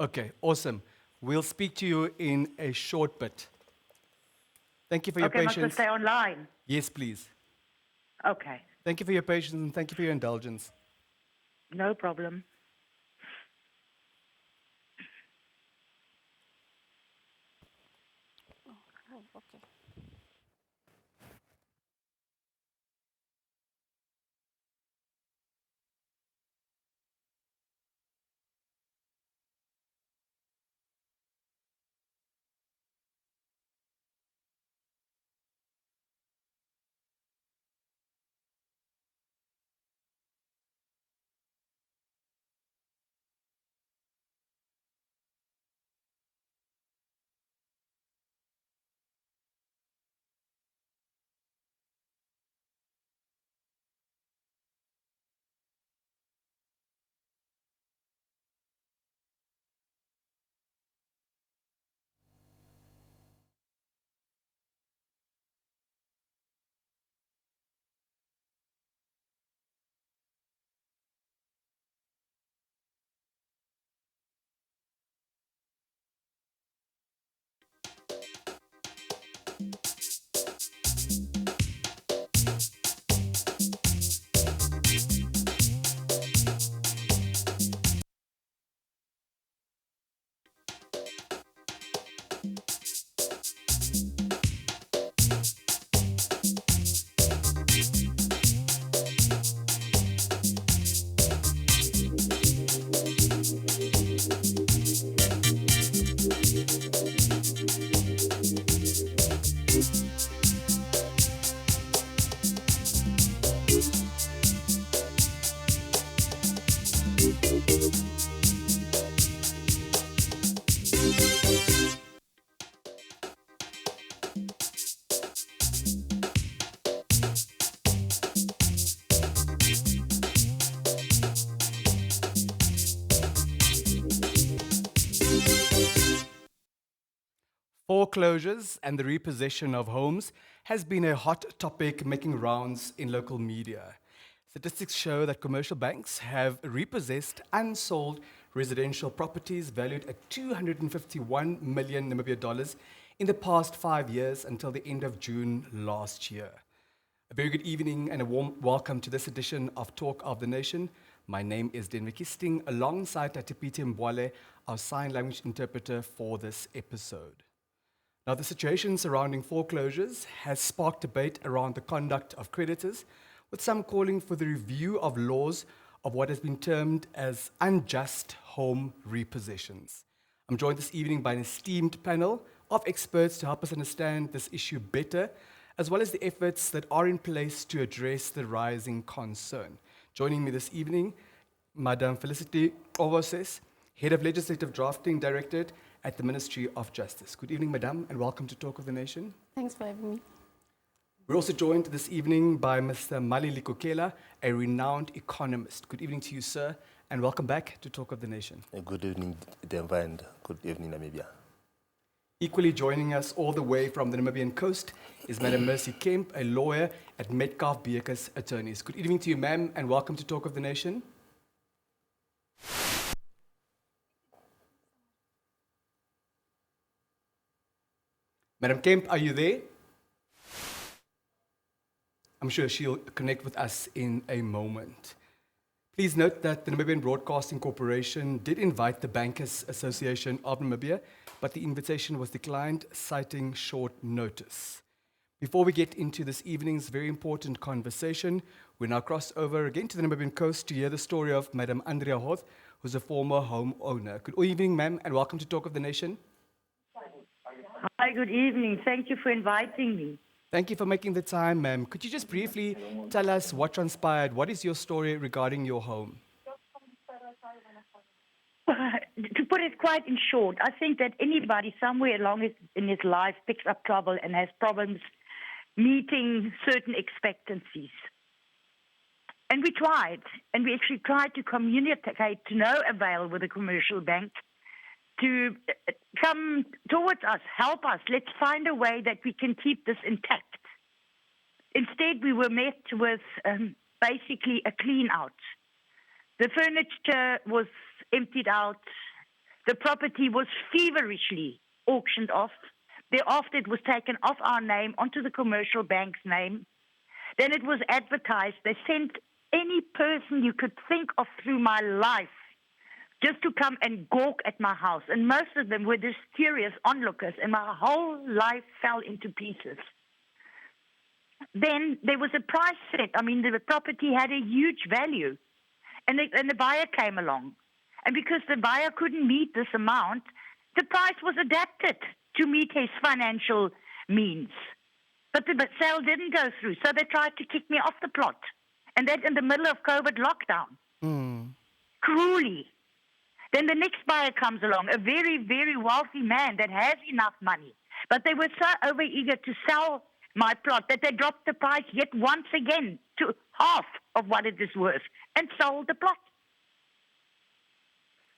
Okay, awesome. We'll speak to you in a short bit. Thank you for your Okay, must I patience. stay online? Yes, please. Okay, Thank you for your patience and thank you for your indulgence. no problem. Oh, okay. Foreclosures and the repossession of homes has been a hot topic making rounds in local media. Statistics show that commercial banks have repossessed unsold residential properties valued at 251 million Namibia dollars in the past 5 years until the end of June last year. A very good evening and a warm welcome to this edition of Talk of the Nation. My name is Denviki Sting alongside Tatipiti Mbwale, our sign language interpreter for this episode. Now, the situation surrounding foreclosures has sparked debate around the conduct of creditors, with some calling for the review of laws of what has been termed as unjust home repossessions. I'm joined this evening by an esteemed panel of experts to help us understand this issue better, as well as the efforts that are in place to address the rising concern. Joining me this evening, Madam Felicity Ovoses, Head of Legislative Drafting Directorate at the Ministry of Justice. Good evening, Madam, and welcome to Talk of the Nation. Thanks for having me. We're also joined this evening by Mr. Mali Likokela, a renowned economist. Good evening to you, sir, and welcome back to Talk of the Nation. Good evening, Denver, and good evening, Namibia. Equally joining us all the way from the Namibian coast is Madam Mercy Kemp, a lawyer at Metcalf Beekes Attorneys. Good evening to you, ma'am, and welcome to Talk of the Nation. Madam Kemp, are you there? I'm sure she'll connect with us in a moment. Please note that the Namibian Broadcasting Corporation did invite the Bankers Association of Namibia, but the invitation was declined, citing short notice. Before we get into this evening's very important conversation, we now cross over again to the Namibian coast to hear the story of Madam Andrea Hoth, who's a former homeowner. Good evening, ma'am, and welcome to Talk of the Nation. Hi, good evening. Thank you for inviting me. Thank you for making the time, ma'am. Could you just briefly tell us what transpired? What is your story regarding your home? To put it quite in short, I think that anybody somewhere along in his life picks up trouble and has problems meeting certain expectancies. And we tried, and we actually tried to communicate to no avail with the commercial bank to come towards us, help us. Let's find a way that we can keep this intact. Instead, we were met with basically a clean out. The furniture was emptied out. The property was feverishly auctioned off. Thereafter, it was taken off our name onto the commercial bank's name. Then it was advertised. They sent any person you could think of through my life just to come and gawk at my house. And most of them were just curious onlookers, and my whole life fell into pieces. Then there was a price set. I mean, the property had a huge value. And the buyer came along. And because the buyer couldn't meet this amount, the price was adapted to meet his financial means. But the sale didn't go through, so they tried to kick me off the plot. And that in the middle of COVID lockdown. Cruelly. Then the next buyer comes along, a very, very wealthy man that has enough money. But they were so overeager to sell my plot that they dropped the price yet once again to half of what it is worth and sold the plot.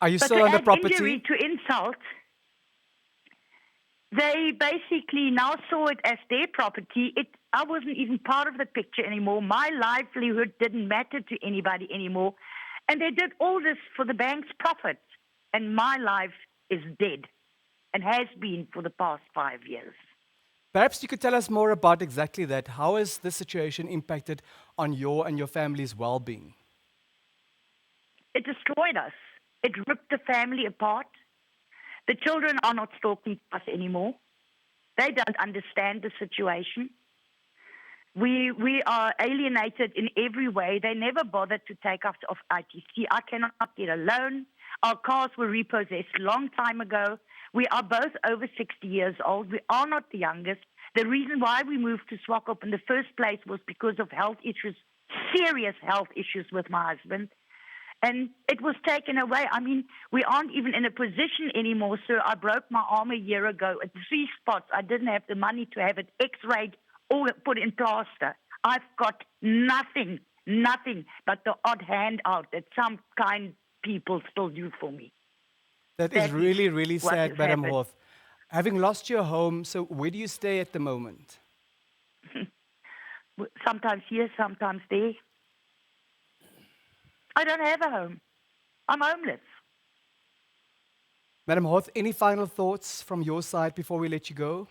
Are you But still to on the add property? injury to insult, they basically now saw it as their property. I wasn't even part of the picture anymore. My livelihood didn't matter to anybody anymore. And they did all this for the bank's profit. And my life is dead and has been for the past 5 years. Perhaps you could tell us more about exactly that. How has this situation impacted on your and your family's well-being? It destroyed us. It ripped the family apart. The children are not talking to us anymore. They don't understand the situation. We are alienated in every way. They never bothered to take us off ITC. I cannot get a loan. Our cars were repossessed a long time ago. We are both over 60 years old. We are not the youngest. The reason why we moved to Swakop in the first place was because of health issues, serious health issues with my husband. And it was taken away. I mean, we aren't even in a position anymore, sir. I broke my arm a year ago at 3 spots. I didn't have the money to have it x-rayed or put in plaster. I've got nothing but the odd handout that some kind people still do for me. That is really, really what sad, has Madam happened. Hoth. Having lost your home, so where do you stay at the moment? Sometimes here, sometimes there. I don't have a home. I'm homeless. Madam Hoth, any final thoughts from your side before we let you go?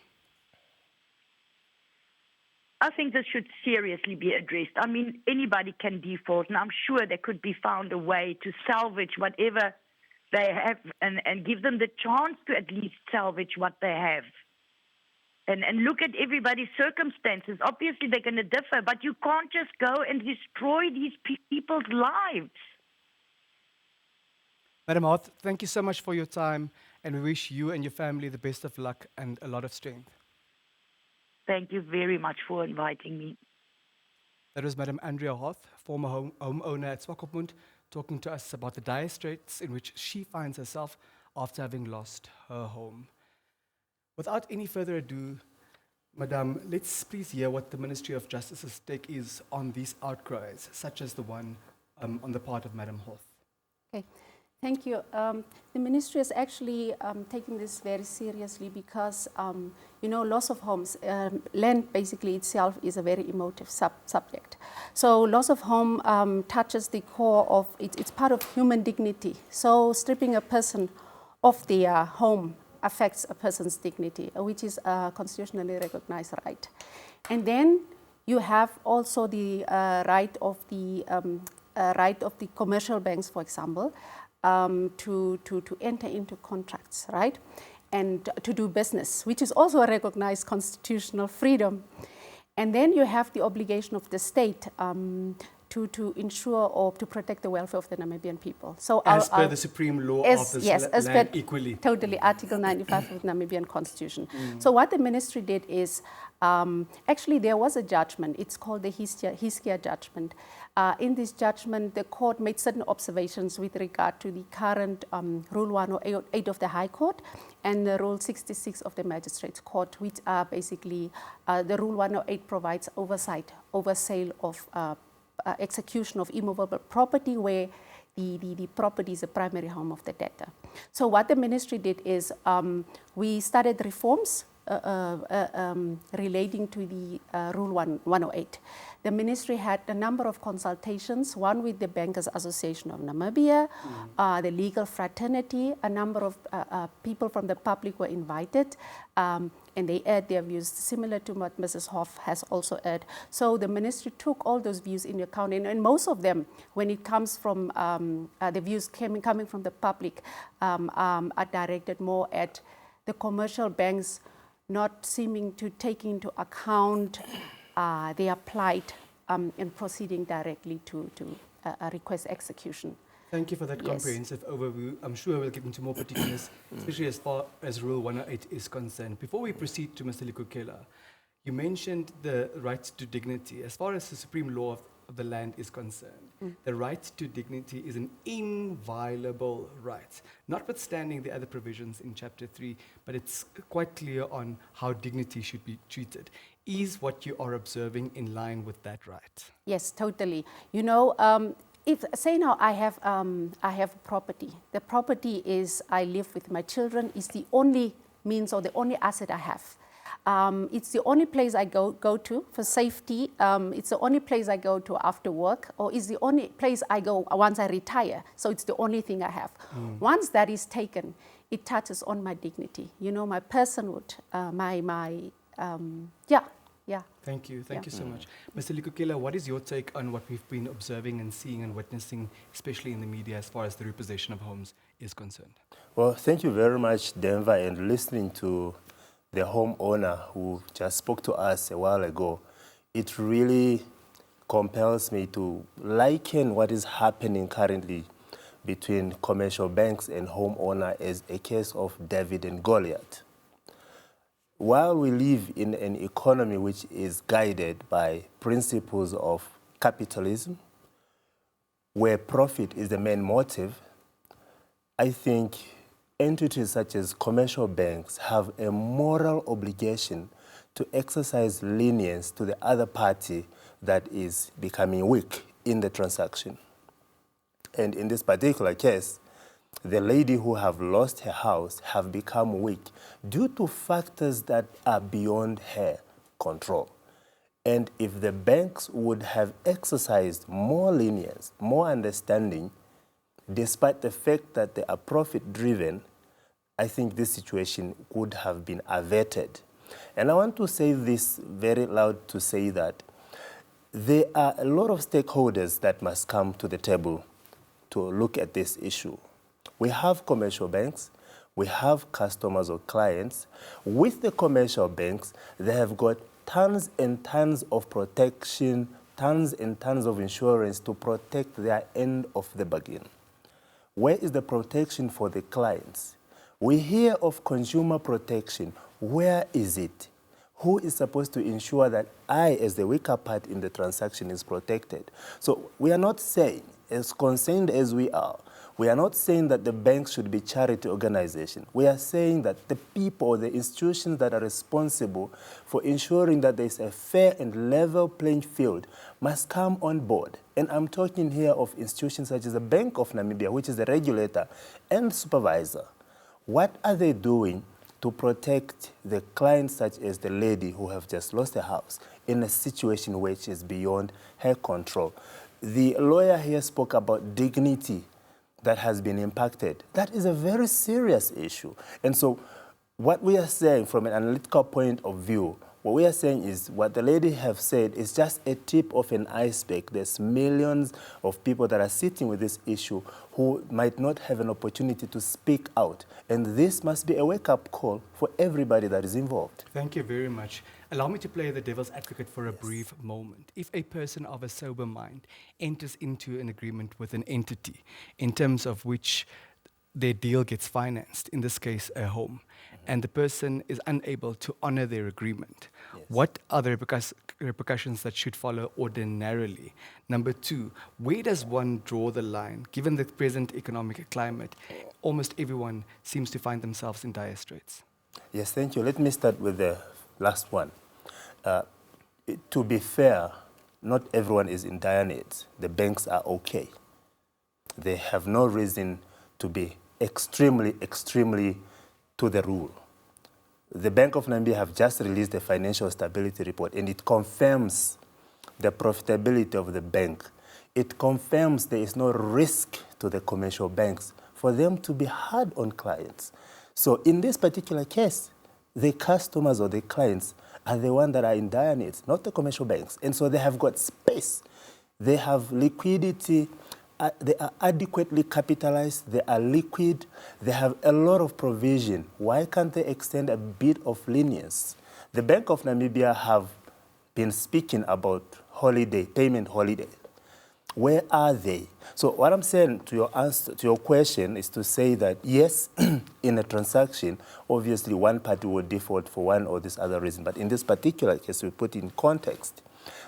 I think this should seriously be addressed. I mean, anybody can default, and I'm sure there could be found a way to salvage whatever they have and give them the chance to at least salvage what they have. And look at everybody's circumstances. Obviously, they're going to differ, but you can't just go and destroy these people's lives. Madam Hoth, thank you so much for your time, and we wish you and your family the best of luck and a lot of strength. Thank you very much for inviting me. That was Madam Andrea Hoth, former homeowner at Swakopmund, talking to us about the dire straits in which she finds herself after having lost her home. Without any further ado, Madam, let's please hear what the Ministry of Justice's take is on these outcries, such as the one on the part of Madam Hoth. Okay, thank you. The ministry is actually taking this very seriously because, loss of homes, land basically itself is a very emotive subject. So loss of home touches the core of, it's part of human dignity. So stripping a person of their home affects a person's dignity, which is a constitutionally recognized right. And then you have also the right of the commercial banks, for example, to enter into contracts, right? And to do business, which is also a recognized constitutional freedom. And then you have the obligation of the state to ensure or to protect the welfare of the Namibian people. So As per the supreme law of this land equally. Totally, Article 95 of the Namibian Constitution. So what the ministry did is, actually there was a judgment, it's called the Hiskia judgment. In this judgment, the court made certain observations with regard to the current Rule 108 of the High Court and the Rule 66 of the Magistrates Court, which are basically, the Rule 108 provides oversight over sale of execution of immovable property where the property is the primary home of the debtor. So what the ministry did is we started reforms relating to the Rule 108. The ministry had a number of consultations, one with the Bankers Association of Namibia, the legal fraternity, a number of people from the public were invited, and they aired their views similar to what Mrs. Hoff has also aired. So the ministry took all those views into account, and most of them, when it comes from the views coming from the public, are directed more at the commercial banks not seeming to take into account their plight and proceeding directly to request execution. Thank you for that comprehensive overview. I'm sure we'll get into more particulars, especially as far as Rule 108 is concerned. Before we proceed to Mr. Likukela, you mentioned the right to dignity. As far as the supreme law of the land is concerned, the right to dignity is an inviolable right, notwithstanding the other provisions in Chapter 3, but it's quite clear on how dignity should be treated. Is what you are observing in line with that right? Yes, totally. You know, if say now I have property. The property is I live with my children. Is the only means or the only asset I have. It's the only place I go to for safety. It's the only place I go to after work, or is the only place I go once I retire. So it's the only thing I have. Once that is taken, it touches on my dignity. You know, my personhood, yeah. Thank you so much. Mr. Likukela, what is your take on what we've been observing and seeing and witnessing, especially in the media, as far as the repossession of homes is concerned? Well, thank you very much, Denver, and listening to the homeowner who just spoke to us a while ago, it really compels me to liken what is happening currently between commercial banks and homeowner as a case of David and Goliath. While we live in an economy which is guided by principles of capitalism, where profit is the main motive, I think entities such as commercial banks have a moral obligation to exercise lenience to the other party that is becoming weak in the transaction. And in this particular case, the lady who have lost her house have become weak due to factors that are beyond her control. And if the banks would have exercised more lenience, more understanding, despite the fact that they are profit-driven, I think this situation would have been averted. And I want to say this very loud to say that there are a lot of stakeholders that must come to the table to look at this issue. We have commercial banks, we have customers or clients. With the commercial banks, they have got tons and tons of protection, tons and tons of insurance to protect their end of the bargain. Where is the protection for the clients? We hear of consumer protection. Where is it? Who is supposed to ensure that I, as the weaker part in the transaction, is protected? So we are not saying, as concerned as we are not saying that the banks should be charity organizations. We are saying that the people or the institutions that are responsible for ensuring that there is a fair and level playing field must come on board. And I'm talking here of institutions such as the Bank of Namibia, which is the regulator and supervisor. What are they doing to protect the clients such as the lady who have just lost her house in a situation which is beyond her control? The lawyer here spoke about dignity that has been impacted. That is a very serious issue. And so what we are saying from an analytical point of view, what we are saying is what the lady have said is just a tip of an iceberg. There's millions of people that are sitting with this issue who might not have an opportunity to speak out. And this must be a wake-up call for everybody that is involved. Thank you very much. Allow me to play the devil's advocate for a brief moment. If a person of a sober mind enters into an agreement with an entity in terms of which their deal gets financed, in this case a home, and the person is unable to honor their agreement, what are the repercussions that should follow ordinarily? Number two, where does one draw the line? Given the present economic climate, almost everyone seems to find themselves in dire straits. Yes, thank you. Let me start with the last one. To be fair, not everyone is in dire needs. The banks are okay. They have no reason to be extremely to the rule. the Bank of Namibia have just released a financial stability report, and it confirms the profitability of the bank. It confirms there is no risk to the commercial banks for them to be hard on clients. So in this particular case, the customers or the clients are the ones that are in dire needs, not the commercial banks. And so they have got space. They have liquidity. They are adequately capitalized. They are liquid. They have a lot of provision. Why can't they extend a bit of lenience? The Bank of Namibia have been speaking about payment holiday. Where are they? So what I'm saying to your answer, to your question, is to say that yes, in a transaction, obviously one party will default for one or this other reason. But in this particular case, we put in context,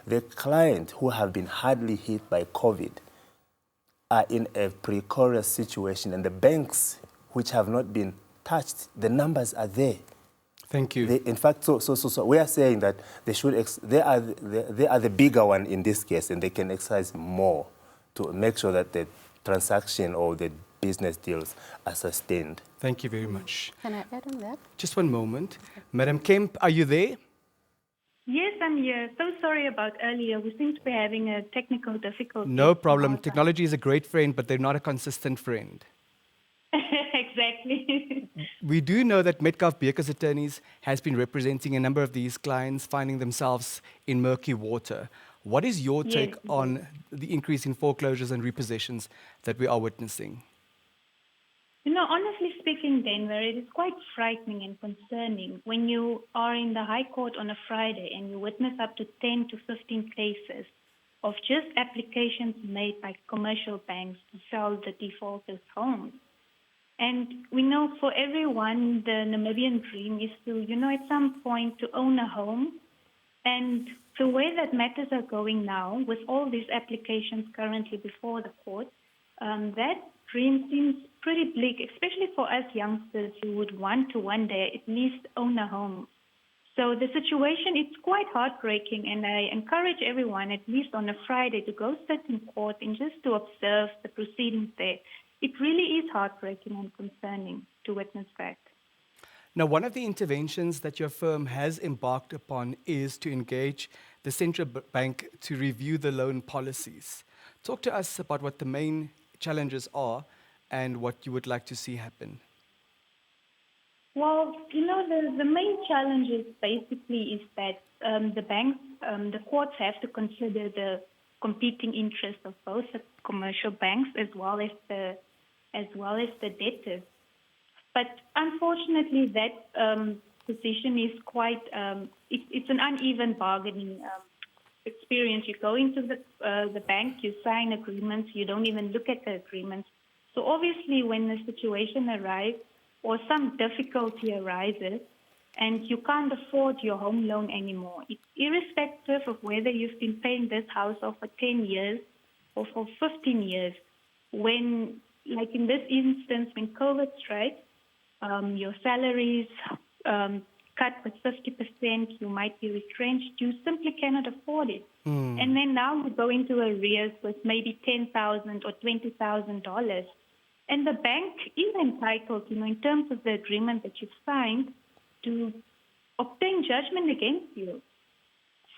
the client who have been hardly hit by COVID are in a precarious situation, and the banks which have not been touched, the numbers are there. Thank you. In fact, so we are saying that they are the bigger one in this case, and they can exercise more to make sure that the transaction or the business deals are sustained. Thank you very much. Can I add on that? Just one moment. Madam Kemp, are you there? Yes, I'm here. So sorry about earlier. We seem to be having a technical difficulty. No problem. Technology is a great friend, but they're not a consistent friend. Exactly. We do know that Metcalf Beeker's attorneys has been representing a number of these clients finding themselves in murky water. What is your take on the increase in foreclosures and repossessions that we are witnessing? You know, honestly speaking, Denver, it is quite frightening and concerning when you are in the High Court on a Friday and you witness up to 10 to 15 cases of just applications made by commercial banks to sell the defaulters' homes. And we know for everyone, the Namibian dream is to, at some point to own a home. And the way that matters are going now, with all these applications currently before the court, that dream seems pretty bleak, especially for us youngsters who would want to one day at least own a home. So the situation, it's quite heartbreaking, and I encourage everyone, at least on a Friday, to go sit in court and just to observe the proceedings there. It really is heartbreaking and concerning to witness that. Now, one of the interventions that your firm has embarked upon is to engage the central bank to review the loan policies. Talk to us about what the main challenges are and what you would like to see happen. Well, the main challenges basically is that the banks, the courts have to consider the competing interests of both the commercial banks as well as the debtors. But unfortunately, that position is quite, it's an uneven bargaining experience. You go into the bank, you sign agreements, you don't even look at the agreements. So obviously when the situation arrives or some difficulty arises and you can't afford your home loan anymore, it's irrespective of whether you've been paying this house off for 10 years or for 15 years, when, like in this instance, when COVID strikes, your salaries cut with 50%, you might be retrenched, you simply cannot afford it. And then now you go into arrears with maybe $10,000 or $20,000. And the bank is entitled, in terms of the agreement that you've signed, to obtain judgment against you.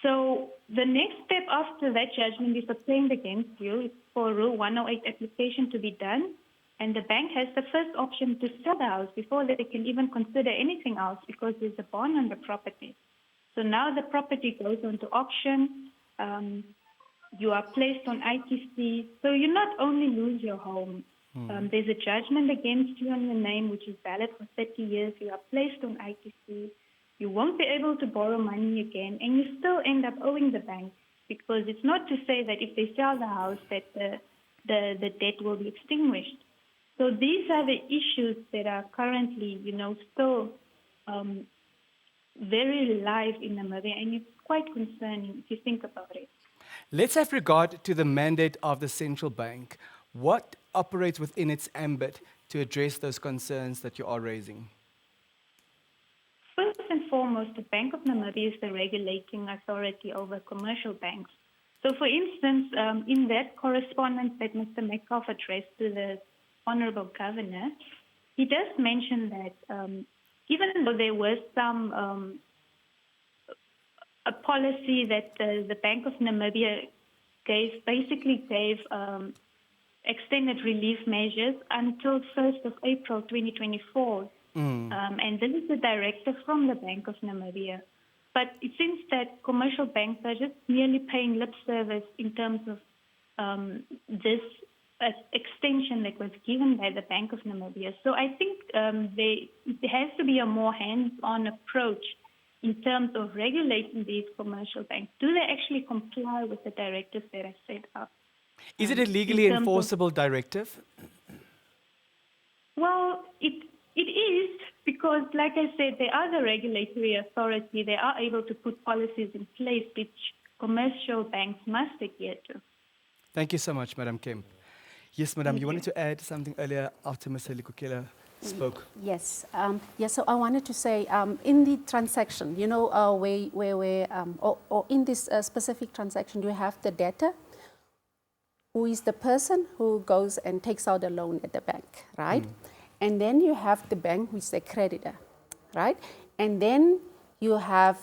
So the next step after that judgment is obtained against you is for Rule 108 application to be done. And the bank has the first option to sell the house before they can even consider anything else, because there's a bond on the property. So now the property goes on to auction. You are placed on ITC. So you not only lose your home, there's a judgment against you on your name, which is valid for 30 years. You are placed on ITC. You won't be able to borrow money again, and you still end up owing the bank, because it's not to say that if they sell the house that the debt will be extinguished. So these are the issues that are currently, still very live in Namibia, and it's quite concerning if you think about it. Let's have regard to the mandate of the central bank. What operates within its ambit to address those concerns that you are raising? First and foremost, the Bank of Namibia is the regulating authority over commercial banks. So, for instance, in that correspondence that Mr. Metcalf addressed to the Honorable Governor, he does mention that even though there was some a policy that the Bank of Namibia basically gave extended relief measures until 1st of April 2024. And this is the directive from the Bank of Namibia. But it seems that commercial banks are just merely paying lip service in terms of this extension that was given by the Bank of Namibia. So I think there has to be a more hands-on approach in terms of regulating these commercial banks. Do they actually comply with the directives that I set up? Is it a legally enforceable directive? Well, it is, because, like I said, they are the regulatory authority. They are able to put policies in place which commercial banks must adhere to. Thank you so much, Madam Kemp. Yes, Madam, you wanted to add something earlier after Mr. Likukela spoke. Yes. So I wanted to say, in the transaction, or in this specific transaction, you have the debtor, who is the person who goes and takes out a loan at the bank, right? And then you have the bank, who is the creditor, right? And then you have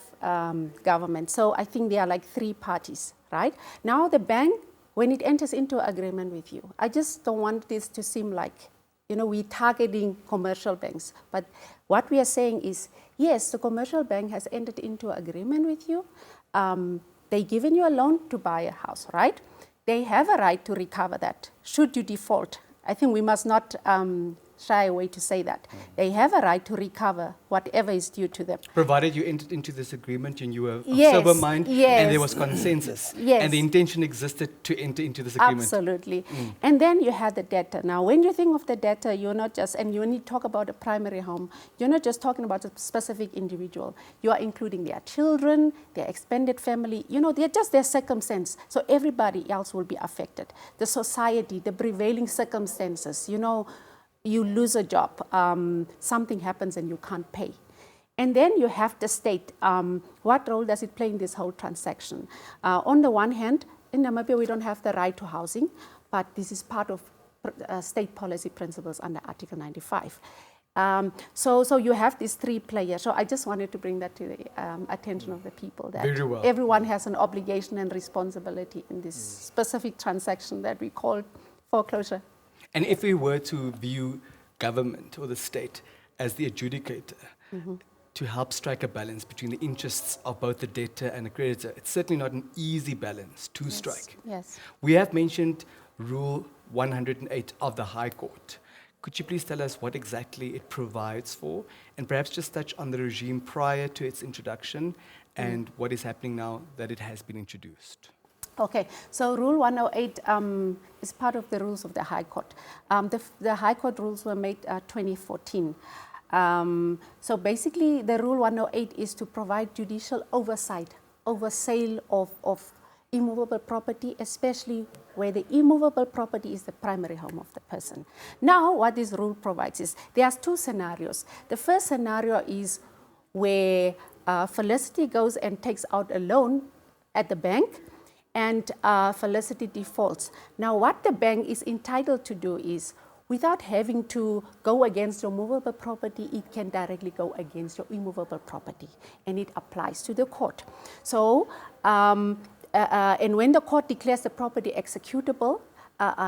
government. So I think there are like three parties, right? Now the bank, when it enters into agreement with you, I just don't want this to seem like, we're targeting commercial banks. But what we are saying is, yes, the commercial bank has entered into agreement with you. They've given you a loan to buy a house, right? They have a right to recover that should you default. I think we must not shy away to say that. They have a right to recover whatever is due to them. Provided you entered into this agreement and you were of Yes, sober mind yes. and there was consensus. Yes. And the intention existed to enter into this agreement. Absolutely. And then you have the debtor. Now, when you think of the debtor, you're not just, and when you talk about a primary home, you're not just talking about a specific individual. You are including their children, their expanded family, they're just their circumstance. So everybody else will be affected. The society, the prevailing circumstances, you lose a job, something happens and you can't pay. And then you have the state. What role does it play in this whole transaction? On the one hand, in Namibia, we don't have the right to housing, but this is part of state policy principles under Article 95. So you have these three players. So I just wanted to bring that to the attention of the people, that Very well. everyone has an obligation and responsibility in this specific transaction that we call foreclosure. And if we were to view government or the state as the adjudicator to help strike a balance between the interests of both the debtor and the creditor, it's certainly not an easy balance to strike. Yes. We have mentioned Rule 108 of the High Court. Could you please tell us what exactly it provides for, and perhaps just touch on the regime prior to its introduction and what is happening now that it has been introduced? Okay, so Rule 108 is part of the rules of the High Court. The High Court rules were made 2014. So basically, the Rule 108 is to provide judicial oversight over sale of immovable property, especially where the immovable property is the primary home of the person. Now, what this rule provides is, there are two scenarios. The first scenario is where Felicity goes and takes out a loan at the bank, and Felicity defaults. Now, what the bank is entitled to do is, without having to go against your movable property, it can directly go against your immovable property, and it applies to the court. So, and when the court declares the property executable,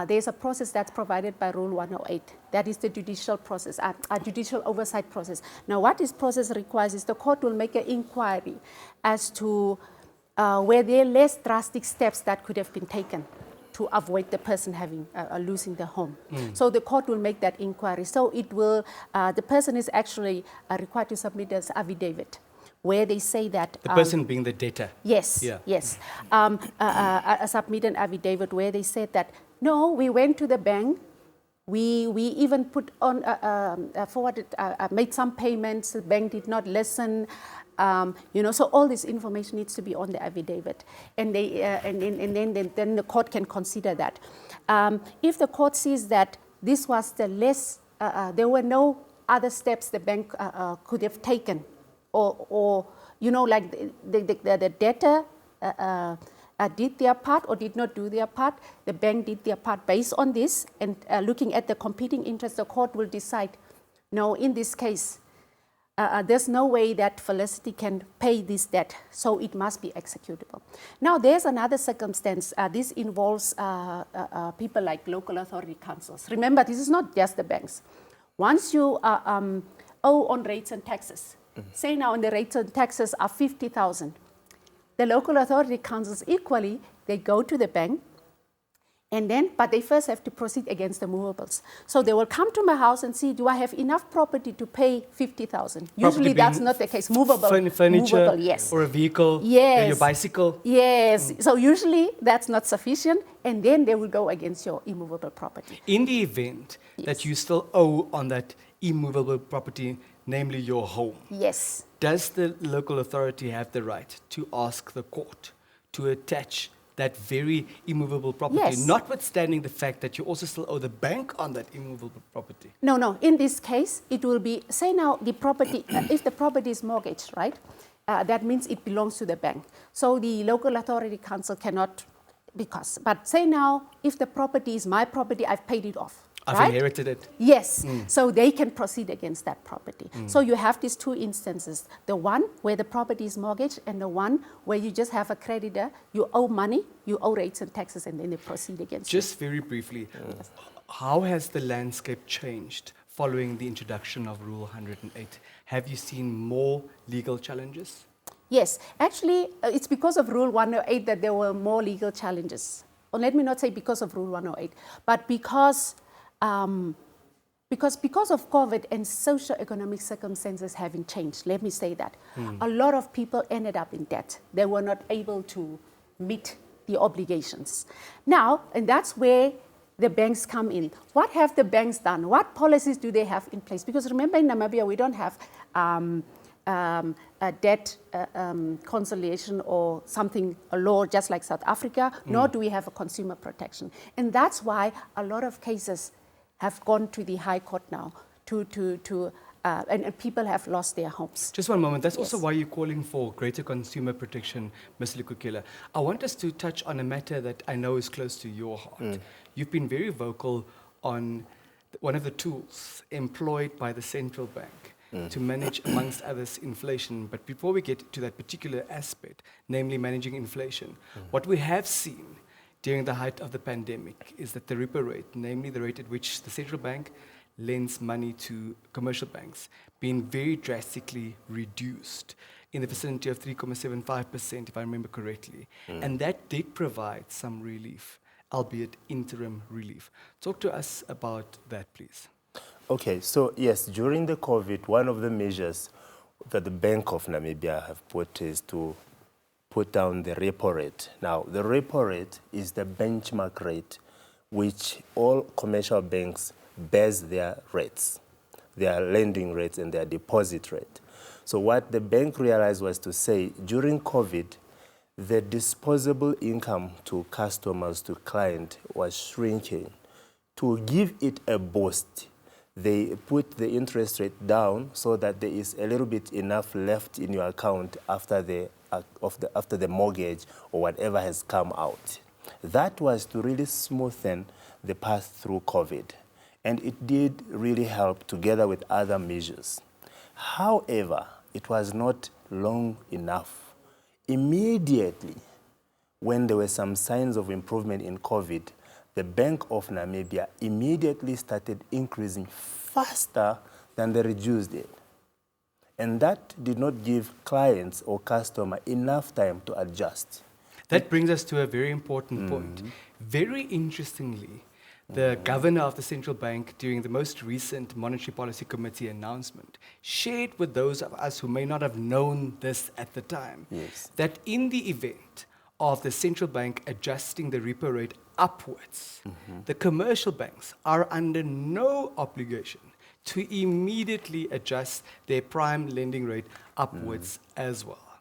there's a process that's provided by Rule 108. That is the judicial process, a judicial oversight process. Now, what this process requires is the court will make an inquiry as to where there are less drastic steps that could have been taken to avoid the person having losing the home. So the court will make that inquiry. So it will, the person is actually required to submit an affidavit where they say that The person being the debtor. yes, Yeah. yes, submit an affidavit where they said that no, we went to the bank. We even put on forwarded, made some payments. The bank did not listen. So all this information needs to be on the affidavit, and they then the court can consider that. If the court sees that this was the less, there were no other steps the bank could have taken, or like the debtor did their part or did not do their part, the bank did their part based on this, and looking at the competing interests, the court will decide, no, in this case, there's no way that Felicity can pay this debt, so it must be executable. Now, there's another circumstance. This involves people like local authority councils. Remember, this is not just the banks. Once you owe on rates and taxes, say now on the rates and taxes are 50,000, the local authority councils equally, they go to the bank, and then, but they first have to proceed against the movables. So they will come to my house and see, do I have enough property to pay 50,000? Usually that's not the case. Movable, furniture, movable, yes. or a vehicle, yes. your bicycle. Yes. So usually that's not sufficient, and then they will go against your immovable property. In the event that you still owe on that immovable property, namely your home, yes, does the local authority have the right to ask the court to attach that very immovable property, yes, notwithstanding the fact that you also still owe the bank on that immovable property? No. In this case, it will be, say now the property, if the property is mortgaged, right, that means it belongs to the bank. So the local authority council cannot, but say now, if the property is my property, I've paid it off. I've right? inherited it. Yes, so they can proceed against that property. So you have these two instances, the one where the property is mortgaged and the one where you just have a creditor, you owe money, you owe rates and taxes, and then they proceed against you. Just very briefly, how has the landscape changed following the introduction of Rule 108? Have you seen more legal challenges? Yes, actually, it's because of Rule 108 that there were more legal challenges. Or let me not say because of Rule 108, but because of COVID and socio-economic circumstances having changed, let me say that, a lot of people ended up in debt. They were not able to meet the obligations. Now, and that's where the banks come in. What have the banks done? What policies do they have in place? Because remember, in Namibia, we don't have a debt conciliation or something, a law just like South Africa, nor do we have a consumer protection. And that's why a lot of cases have gone to the High Court now, and people have lost their homes. Just one moment. That's Yes. also why you're calling for greater consumer protection, Ms. Lukukela. I want us to touch on a matter that I know is close to your heart. You've been very vocal on one of the tools employed by the central bank to manage, amongst others, inflation. But before we get to that particular aspect, namely managing inflation, what we have seen during the height of the pandemic is that the repo rate, namely the rate at which the central bank lends money to commercial banks, being very drastically reduced in the vicinity of 3.75%, if I remember correctly. And that did provide some relief, albeit interim relief. Talk to us about that, please. Okay, so yes, during the COVID, one of the measures that the Bank of Namibia have put is to put down the repo rate. Now, the repo rate is the benchmark rate which all commercial banks base their rates, their lending rates and their deposit rate. So what the bank realized was to say, during COVID, the disposable income to customers, to client, was shrinking. To give it a boost, they put the interest rate down so that there is a little bit enough left in your account after the mortgage or whatever has come out. That was to really smoothen the path through COVID. And it did really help together with other measures. However, it was not long enough. Immediately, when there were some signs of improvement in COVID, the Bank of Namibia immediately started increasing faster than they reduced it. And that did not give clients or customer enough time to adjust. That brings us to a very important point. Very interestingly, the governor of the central bank, during the most recent Monetary Policy Committee announcement, shared with those of us who may not have known this at the time, that in the event of the central bank adjusting the repo rate upwards, the commercial banks are under no obligation to immediately adjust their prime lending rate upwards as well.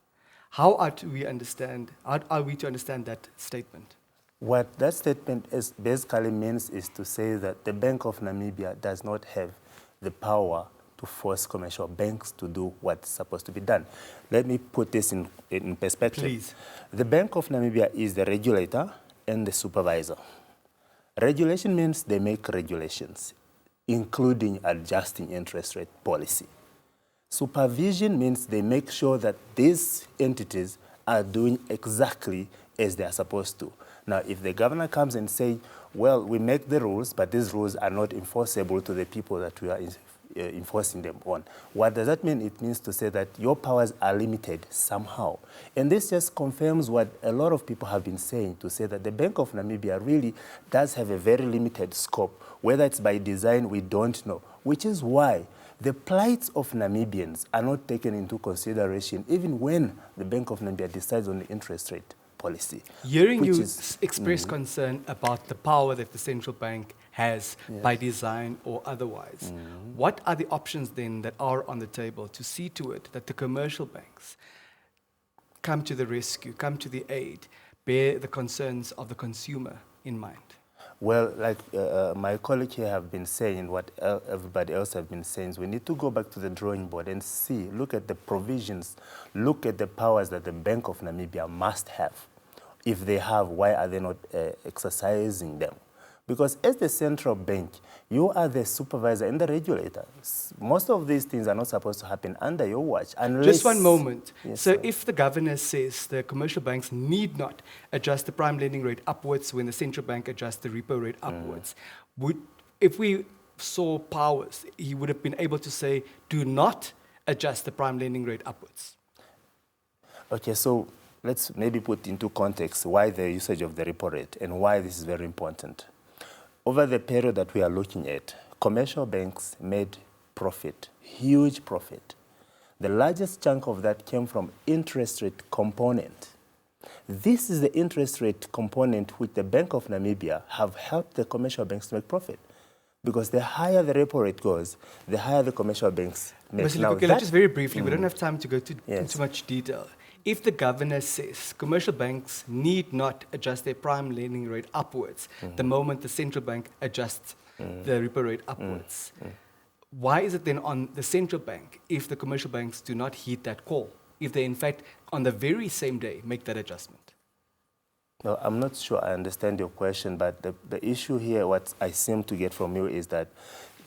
How are we to understand that statement? What that statement basically means is to say that the Bank of Namibia does not have the power to force commercial banks to do what's supposed to be done. Let me put this in perspective. Please. The Bank of Namibia is the regulator and the supervisor. Regulation means they make regulations, including adjusting interest rate policy. Supervision means they make sure that these entities are doing exactly as they are supposed to. Now, if the governor comes and say, well, we make the rules, but these rules are not enforceable to the people that we are enforcing them on. What does that mean? It means to say that your powers are limited somehow. And this just confirms what a lot of people have been saying, to say that the Bank of Namibia really does have a very limited scope. Whether it's by design, we don't know, which is why the plights of Namibians are not taken into consideration even when the Bank of Namibia decides on the interest rate policy. Hearing you express concern about the power that the central bank has by design or otherwise, what are the options then that are on the table to see to it that the commercial banks come to the rescue, come to the aid, bear the concerns of the consumer in mind? Well, like my colleague here have been saying, what everybody else have been saying, is we need to go back to the drawing board and see, look at the provisions, look at the powers that the Bank of Namibia must have. If they have, why are they not exercising them? Because as the central bank, you are the supervisor and the regulator. Most of these things are not supposed to happen under your watch. Unless, just one moment. Yes, so sir. if the governor says the commercial banks need not adjust the prime lending rate upwards when the central bank adjusts the repo rate upwards, if we saw powers, he would have been able to say, do not adjust the prime lending rate upwards. Okay, so let's maybe put into context why the usage of the repo rate and why this is very important. Over the period that we are looking at, commercial banks made profit, huge profit. The largest chunk of that came from interest rate component. This is the interest rate component which the Bank of Namibia have helped the commercial banks to make profit. Because the higher the repo rate goes, the higher the commercial banks make. Mr. Now, Lukukela, just very briefly, we don't have time to go Yes. into much detail. If the governor says commercial banks need not adjust their prime lending rate upwards the moment the central bank adjusts the repo rate upwards, why is it then on the central bank if the commercial banks do not heed that call, if they in fact on the very same day make that adjustment? No, I'm not sure I understand your question, but the issue here, what I seem to get from you is that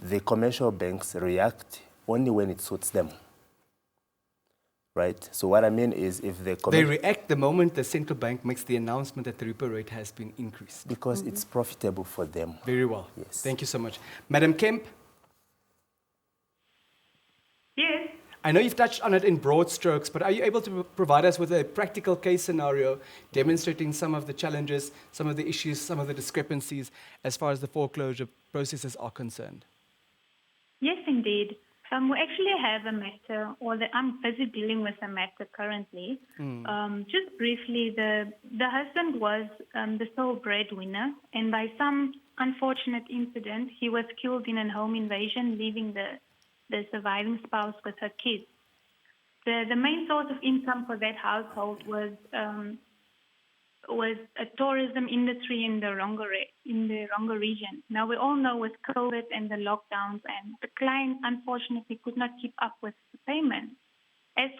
the commercial banks react only when it suits them. Right? So what I mean is if the They react the moment the central bank makes the announcement that the repo rate has been increased. because it's profitable for them. Very well. Yes. Thank you so much. Madam Kemp, Yes. I know you've touched on it in broad strokes, but are you able to provide us with a practical case scenario demonstrating some of the challenges, some of the issues, some of the discrepancies as far as the foreclosure processes are concerned? Yes, indeed. We actually have a matter, or I'm busy dealing with a matter currently. Just briefly, the husband was the sole breadwinner, and by some unfortunate incident, he was killed in a home invasion, leaving the surviving spouse with her kids. The main source of income for that household was a tourism industry in the Rongo region. Now, we all know with COVID and the lockdowns, and the client unfortunately could not keep up with the payment. As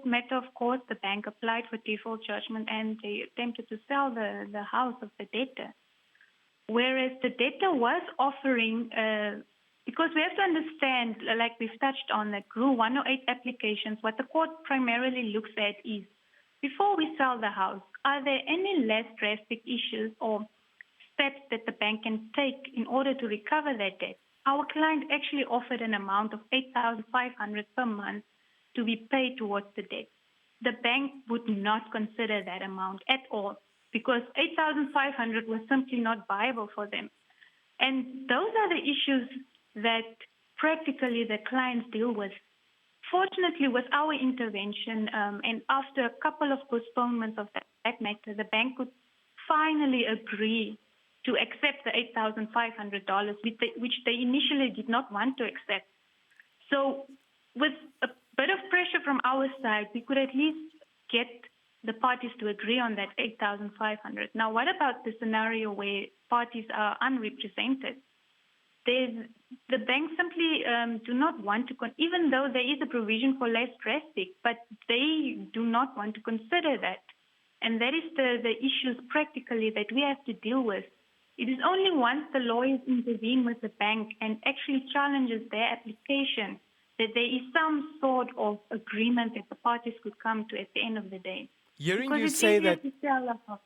matter of course, the bank applied for default judgment and they attempted to sell the house of the debtor. Whereas the debtor was offering, because we have to understand, like we've touched on, that Rule 108 applications, what the court primarily looks at is, before we sell the house, are there any less drastic issues or steps that the bank can take in order to recover that debt? Our client actually offered an amount of $8,500 per month to be paid towards the debt. The bank would not consider that amount at all because $8,500 was simply not viable for them. And those are the issues that practically the clients deal with. Fortunately, with our intervention, and after a couple of postponements of that matter, the bank could finally agree to accept the $8,500, which they initially did not want to accept. So with a bit of pressure from our side, we could at least get the parties to agree on that $8,500. Now, what about the scenario where parties are unrepresented? The banks simply do not want to, even though there is a provision for less drastic, but they do not want to consider that. And that is the issues practically that we have to deal with. It is only once the lawyers intervene with the bank and actually challenges their application that there is some sort of agreement that the parties could come to at the end of the day. Hearing Because you it's say easier that, to sell a house.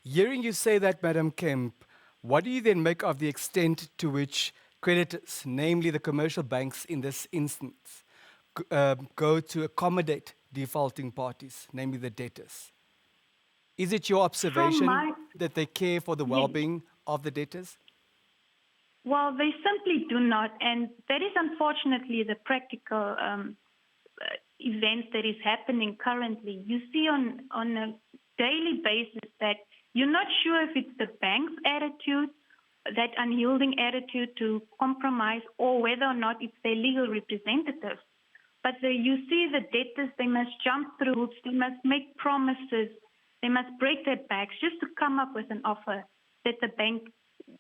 hearing you say that, Madam Kemp, what do you then make of the extent to which creditors, namely the commercial banks in this instance, go to accommodate defaulting parties, namely the debtors? Is it your From observation my that they care for the Yes. well-being of the debtors? Well, they simply do not, and that is unfortunately the practical event that is happening currently. You see on a daily basis that you're not sure if it's the bank's attitude, that unyielding attitude to compromise, or whether or not it's their legal representatives. But you see the debtors, they must jump through hoops, they must make promises, they must break their backs just to come up with an offer that the bank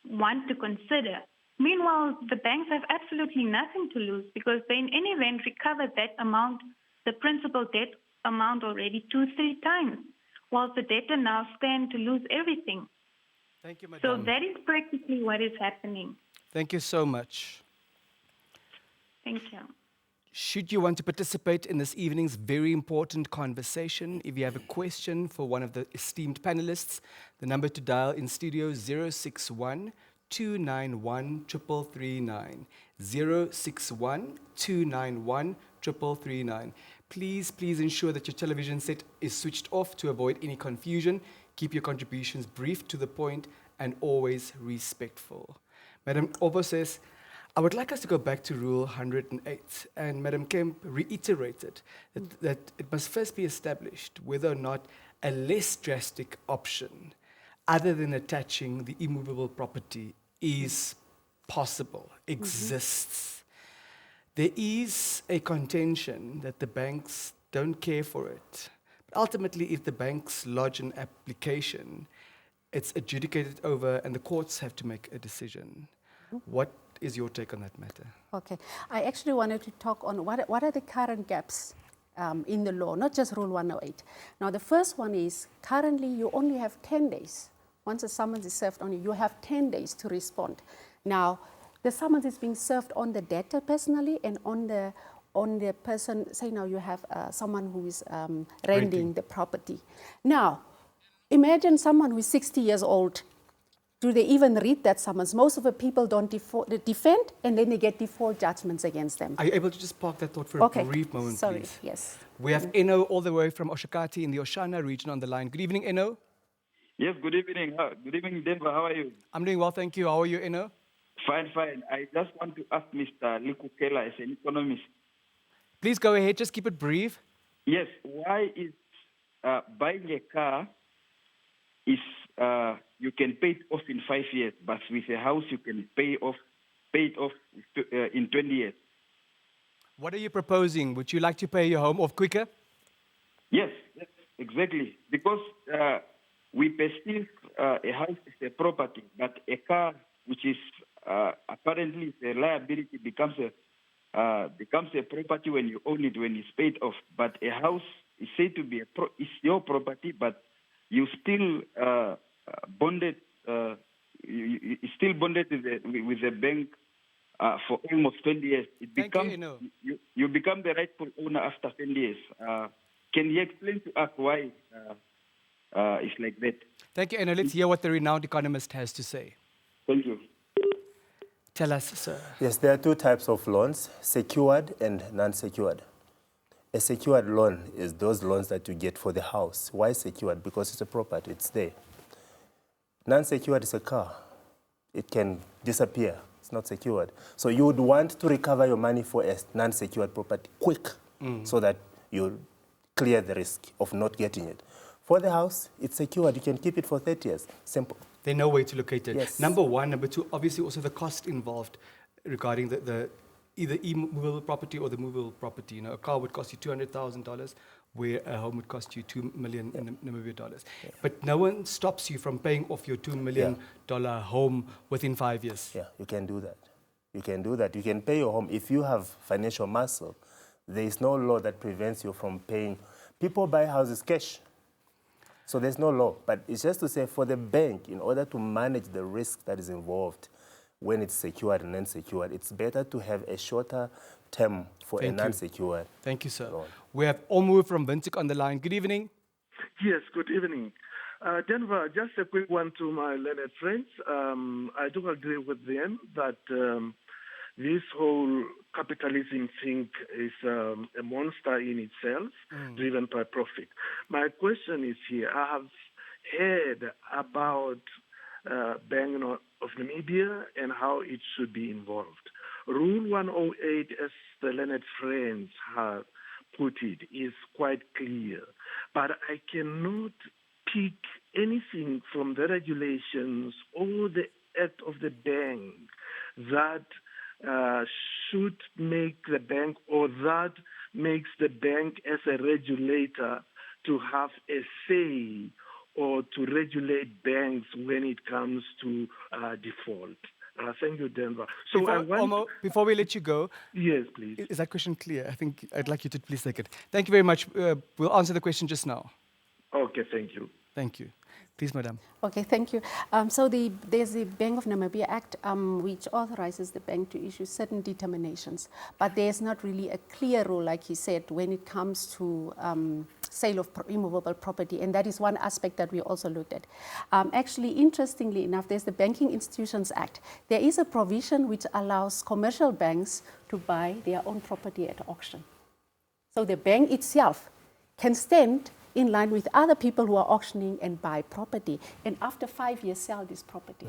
want to consider. Meanwhile, the banks have absolutely nothing to lose because they in any event recovered that amount, the principal debt amount already 2-3 times, whilst the debtor now stand to lose everything. Thank you, So Madam. that is practically what is happening. Thank you so much. Thank you. Should you want to participate in this evening's very important conversation, if you have a question for one of the esteemed panelists, the number to dial in studio 061 291 3339. 061 291 3339. Please ensure that your television set is switched off to avoid any confusion. Keep your contributions brief, to the point, and always respectful. Madam Obo says, I would like us to go back to Rule 108, and Madam Kemp reiterated that it must first be established whether or not a less drastic option, other than attaching the immovable property, is possible, exists. There is a contention that the banks don't care for it. But ultimately, if the banks lodge an application, it's adjudicated over and the courts have to make a decision. What is your take on that matter? Okay. I actually wanted to talk on what are the current gaps in the law, not just Rule 108. Now, the first one is currently you only have 10 days. Once a summons is served on you, you have 10 days to respond. Now, the summons is being served on the debtor personally and on the person, say now you have someone who is renting the property. Now, imagine someone who is 60 years old. Do they even read that summons? Most of the people don't defend, and then they get default judgments against them. Are you able to just park that thought for a brief moment, Sorry. please? Yes. We have Eno all the way from Oshakati in the Oshana region on the line. Good evening, Eno. Yes, good evening. Good evening, Denver. How are you? I'm doing well, thank you. How are you, Eno? Fine. I just want to ask Mr. Likukela as an economist. Please go ahead, just keep it brief. Yes, why is buying a car is you can pay it off in 5 years, but with a house you can pay it off in 20 years? What are you proposing? Would you like to pay your home off quicker? Yes, exactly. Because we perceive a house as a property, but a car, which is apparently a liability, becomes a property when you own it, when it's paid off. But a house is said to be is your property, but you still bonded. You still bonded with the bank for almost 20 years. It becomes you become the rightful owner after 10 years. Can you explain to us why it's like that? Thank you, Eno. Let's hear what the renowned economist has to say. Thank you. Tell us, sir. Yes, there are two types of loans, secured and non-secured. A secured loan is those loans that you get for the house. Why secured? Because it's a property, it's there. Non-secured is a car. It can disappear. It's not secured. So you would want to recover your money for a non-secured property quick so that you clear the risk of not getting it. For the house, it's secured. You can keep it for 30 years. Simple. They know where to locate it. Yes. Number one. Number two, obviously also the cost involved regarding the either immovable property or the movable property. You know, a car would cost you $200,000, where a home would cost you $2 million Namibian dollars. Yeah. But no one stops you from paying off your $2 million home within 5 years. Yeah, you can do that. You can do that. You can pay your home. If you have financial muscle, there is no law that prevents you from paying. People buy houses cash. So there's no law. But it's just to say for the bank, in order to manage the risk that is involved when it's secured and unsecured, it's better to have a shorter term for Thank an you. unsecured Thank you, sir. loan. We have Omu from Windhoek on the line. Good evening. Yes, good evening. Denver, just a quick one to my learned friends. I do agree with them that this whole capitalism thing is a monster in itself, driven by profit. My question is here. I have heard about Bank of Namibia and how it should be involved. Rule 108, as the learned friends have put it, is quite clear. But I cannot pick anything from the regulations or the act of the bank that should make the bank or that makes the bank as a regulator to have a say or to regulate banks when it comes to default. Thank you, Denver. So Omo, before we let you go, Yes, please. is that question clear? I think I'd like you to please take it. Thank you very much. We'll answer the question just now. Okay, thank you. Thank you. Please, madam. Okay, thank you. There's the Bank of Namibia Act, which authorizes the bank to issue certain determinations, but there's not really a clear rule, like he said, when it comes to sale of immovable property, and that is one aspect that we also looked at. Actually, interestingly enough, there's the Banking Institutions Act. There is a provision which allows commercial banks to buy their own property at auction. So the bank itself can stand in line with other people who are auctioning and buy property, and after 5 years sell this property.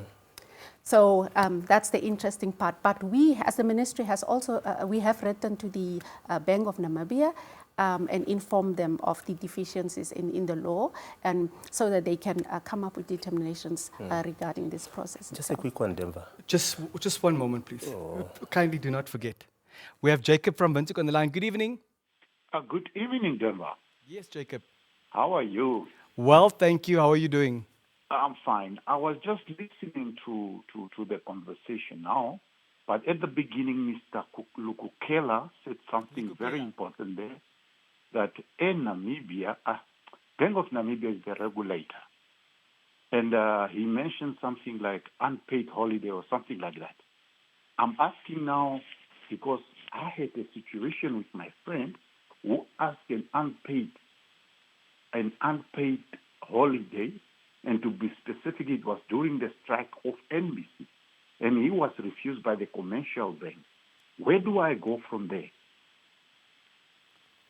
So that's the interesting part. But we, as the ministry, has also we have written to the Bank of Namibia and informed them of the deficiencies in the law, and so that they can come up with determinations regarding this process. Just a quick one, Denver. Just one moment, please. Kindly do not forget. We have Jacob from Windhoek on the line. Good evening. Good evening, Denver. Yes, Jacob. How are you? Well, thank you. How are you doing? I'm fine. I was just listening to the conversation now, but at the beginning, Mr. Lukukela said something very important there, that in Namibia, Bank of Namibia is the regulator. And he mentioned something like unpaid holiday or something like that. I'm asking now, because I had a situation with my friend who asked an unpaid holiday, and to be specific, it was during the strike of NBC, and he was refused by the commercial bank. Where do I go from there?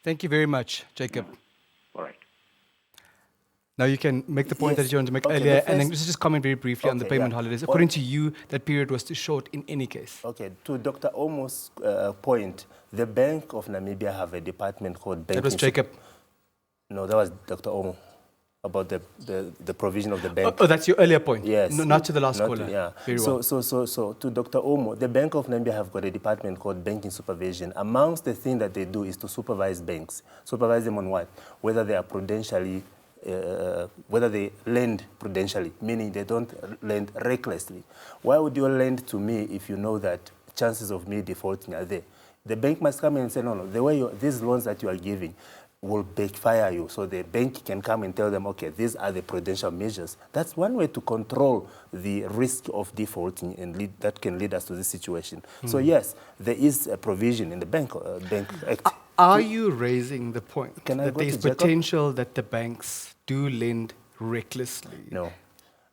Thank you very much, Jacob. All right. Now you can make the point Yes. that you want to make Okay, earlier, the and then first- just comment very briefly on the Okay, payment yeah. holidays. According to you, that period was too short in any case. Okay, to Dr. Omo's point, the Bank of Namibia have a department called Banking. That was Jacob. No, that was Dr. Omo, about the provision of the bank. Oh, that's your earlier point. Yes. No, not to the last Not- caller. Yeah. Very well. So to Dr. Omo, the Bank of Namibia have got a department called Banking Supervision. Amongst the things that they do is to supervise banks. Supervise them on what? Whether they are prudentially, whether they lend prudentially, meaning they don't lend recklessly. Why would you lend to me if you know that chances of me defaulting are there? The bank must come in and say, no, the way these loans that you are giving will backfire you. So the bank can come and tell them, okay, these are the prudential measures. That's one way to control the risk of defaulting, and that can lead us to this situation. So yes, there is a provision in the Bank Act. Are you raising the point Can I that go there's to Jacob? potential that the banks do lend recklessly? No,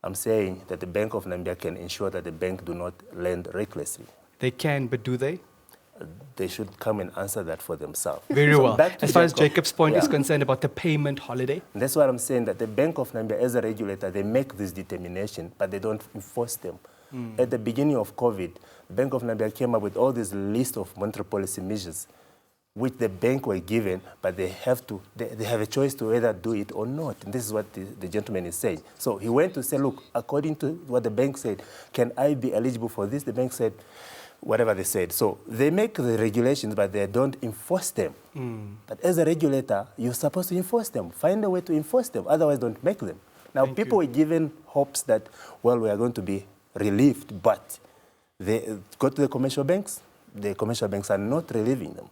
I'm saying that the Bank of Namibia can ensure that the bank do not lend recklessly. They can, but do they? They should come and answer that for themselves. Very So well. back to As far as Jacob. Jacob's point is Yeah. concerned about the payment holiday, That's what I'm saying, that the Bank of Namibia, as a regulator, they make this determination, but they don't enforce them. At the beginning of COVID, the Bank of Namibia came up with all this list of monetary policy measures, which the bank were given, but they have a choice to either do it or not. And this is what the gentleman is saying. So he went to say, look, according to what the bank said, can I be eligible for this? The bank said, whatever they said. So they make the regulations, but they don't enforce them. But as a regulator, you're supposed to enforce them. Find a way to enforce them. Otherwise, don't make them. Now, people were given hopes that, well, we are going to be relieved, but they go to the commercial banks. The commercial banks are not relieving them,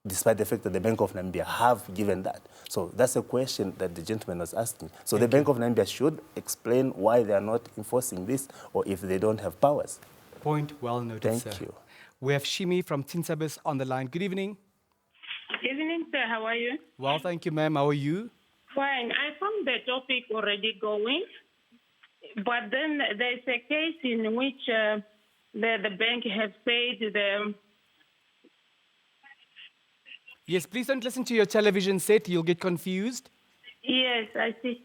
despite the fact that the Bank of Namibia have given that. So that's a question that the gentleman was asking. So the Bank of Namibia should explain why they are not enforcing this, or if they don't have powers. point well noted, sir. Thank you. We have Shimi from Tinsabis on the line. Good evening. Evening, sir. How are you? Well, thank you, ma'am. How are you? Fine. I found the topic already going, but then there's a case in which the bank has paid the. Yes, please don't listen to your television set. You'll get confused. Yes, I see.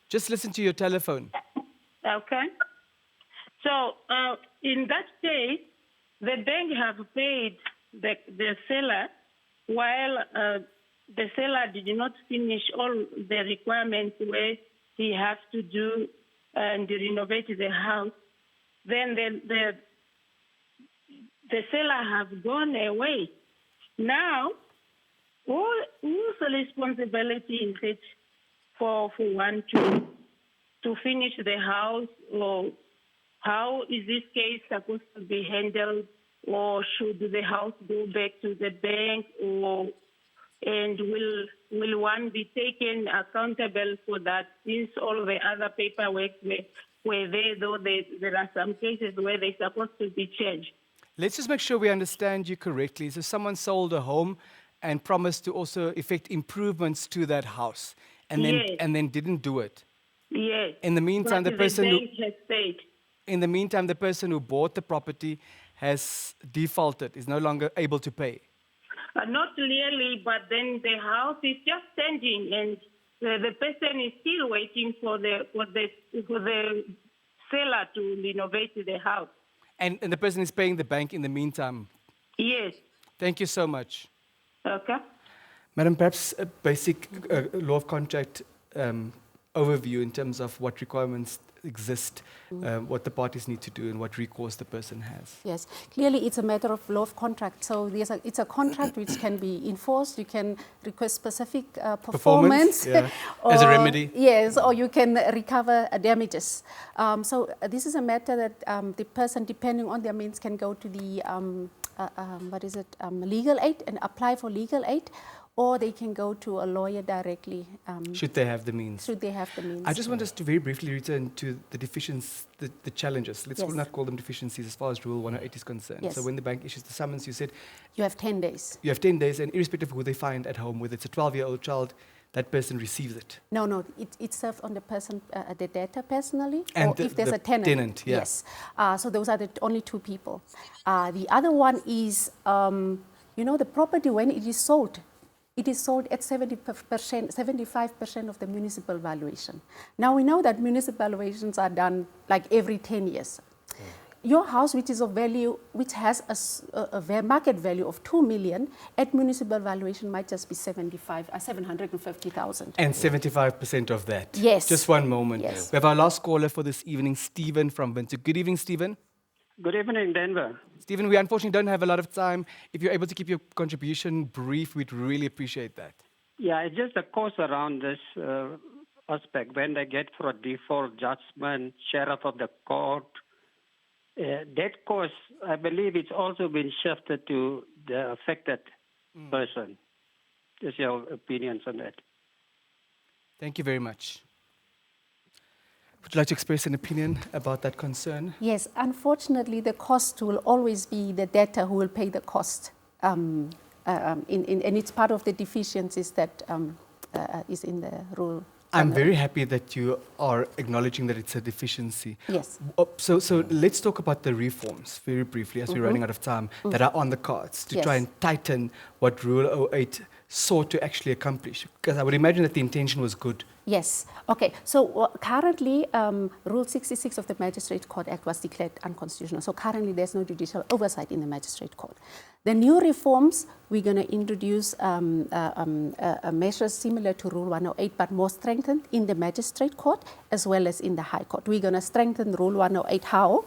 Just listen to your telephone. Okay. So in that case, the bank have paid the seller while the seller did not finish all the requirements where he has to do and renovate the house. Then the seller has gone away. Now, whose responsibility is it for one to finish the house, or how is this case supposed to be handled, or should the house go back to the bank, and will one be taken accountable for that, since all the other paperwork were there, though there are some cases where they're supposed to be changed? Let's just make sure we understand you correctly. So someone sold a home and promised to also effect improvements to that house, and then Yes. and then didn't do it. Yes. In the meantime, But the person bank has paid. in the meantime, the person who bought the property has defaulted, is no longer able to pay. Not really, but then the house is just standing, and the person is still waiting for the seller to renovate the house. And the person is paying the bank in the meantime. Yes. Thank you so much. Okay. Madam, perhaps a basic law of contract overview in terms of what requirements exist, what the parties need to do, and what recourse the person has. Yes, clearly it's a matter of law of contract. So it's a contract which can be enforced. You can request specific performance yeah, as a remedy. Yes, or you can recover damages. So this is a matter that the person, depending on their means, can go to the legal aid and apply for legal aid, or they can go to a lawyer directly. Should they have the means? Should they have the means. I just want us to very briefly return to the deficiencies, the challenges. Let's Yes. not call them deficiencies as far as Rule 108 is concerned. Yes. So when the bank issues the summons, you said You have 10 days. you have 10 days, and irrespective of who they find at home, whether it's a 12-year-old child, that person receives it. No, it's served on the person, the debtor personally, And or if there's the a tenant. tenant, yeah. Yes. So those are the only two people. The other one is, the property, when it is sold at 75% of the municipal valuation. Now we know that municipal valuations are done like every 10 years. Your house, which is of value, which has a market value of 2 million, at municipal valuation might just be 750,000. And 75% of that. Yes. Just one moment. Yes. We have our last caller for this evening, Stephen from Winter. Good evening, Stephen. Good evening, Denver. Stephen, we unfortunately don't have a lot of time. If you're able to keep your contribution brief, we'd really appreciate that. Yeah, it's just the cost around this aspect. When they get for a default judgment, sheriff of the court, that cost, I believe it's also been shifted to the affected person. Just your opinions on that. Thank you very much. Would you like to express an opinion about that concern? Yes, unfortunately, the cost will always be the debtor who will pay the cost. And it's part of the deficiencies that is in the rule. I'm very happy that you are acknowledging that it's a deficiency. Yes. So let's talk about the reforms very briefly, as we're running out of time, that are on the cards to try and tighten what Rule 08 sought to actually accomplish. Because I would imagine that the intention was good. Yes. Okay. So currently, Rule 66 of the Magistrate Court Act was declared unconstitutional. So currently, there's no judicial oversight in the Magistrate Court. The new reforms, we're going to introduce measures similar to Rule 108, but more strengthened in the Magistrate Court as well as in the High Court. We're going to strengthen Rule 108. How?